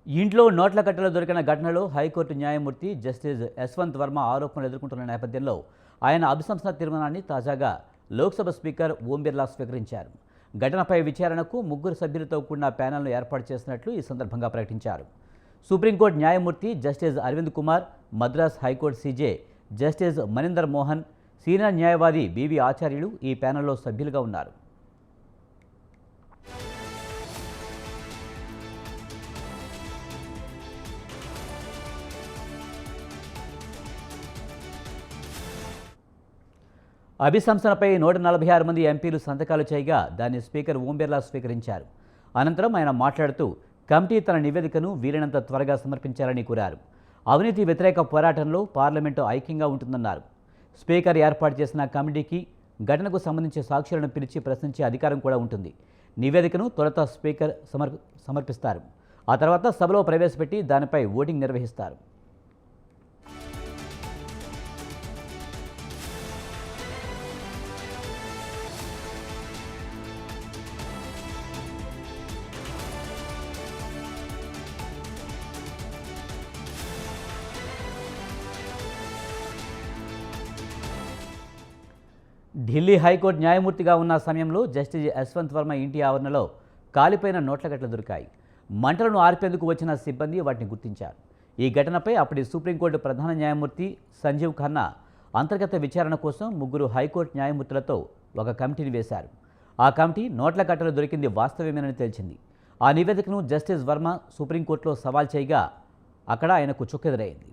ఇంట్లో నోట్ల కట్టలు దొరికిన ఘటనలో హైకోర్టు న్యాయమూర్తి జస్టిస్ యశ్వంత్ వర్మ ఆరోపణలు ఎదుర్కొంటున్న నేపథ్యంలో ఆయన అభిశంసన తీర్మానాన్ని తాజాగా లోక్సభ స్పీకర్ ఓం బిర్లా స్వీకరించారు. ఘటనపై విచారణకు 3 సభ్యులతో కూడిన ప్యానెల్ను ఏర్పాటు చేసినట్లు ఈ సందర్భంగా ప్రకటించారు. సుప్రీంకోర్టు న్యాయమూర్తి justice Arvind Kumar, Madras High Court CJ justice Maninder Mohan, senior న్యాయవాది బివి ఆచార్యులు ఈ ప్యానెల్లో సభ్యులుగా ఉన్నారు. అభిశంసనపై 146 మంది ఎంపీలు సంతకాలు చేయగా దాన్ని స్పీకర్ ఓం బిర్లా స్వీకరించారు. అనంతరం ఆయన మాట్లాడుతూ కమిటీ తన నివేదికను వీలైనంత త్వరగా సమర్పించాలని కోరారు. అవినీతి వ్యతిరేక పోరాటంలో పార్లమెంటు ఐక్యంగా ఉంటుందన్నారు. స్పీకర్ ఏర్పాటు చేసిన కమిటీకి ఘటనకు సంబంధించి సాక్షులను పిలిచి ప్రశ్నించే అధికారం కూడా ఉంటుంది. నివేదికను తొలుత స్పీకర్ సమర్పిస్తారు. ఆ తర్వాత సభలో ప్రవేశపెట్టి దానిపై ఓటింగ్ నిర్వహిస్తారు. ఢిల్లీ హైకోర్టు న్యాయమూర్తిగా ఉన్న సమయంలో జస్టిస్ యశ్వంత్ వర్మ ఇంటి ఆవరణలో కాలిపోయిన నోట్ల కట్టలు దొరికాయి. మంటలను ఆర్పేందుకు వచ్చిన సిబ్బంది వాటిని గుర్తించారు. ఈ ఘటనపై అప్పటి సుప్రీంకోర్టు ప్రధాన న్యాయమూర్తి సంజీవ్ ఖన్నా అంతర్గత విచారణ కోసం 3 హైకోర్టు న్యాయమూర్తులతో ఒక కమిటీని వేశారు. ఆ కమిటీ నోట్ల కట్టలు దొరికింది వాస్తవమేనని తేల్చింది. ఆ నివేదికను జస్టిస్ వర్మ సుప్రీంకోర్టులో సవాల్ చేయగా అక్కడ ఆయనకు చుక్కెదురైంది.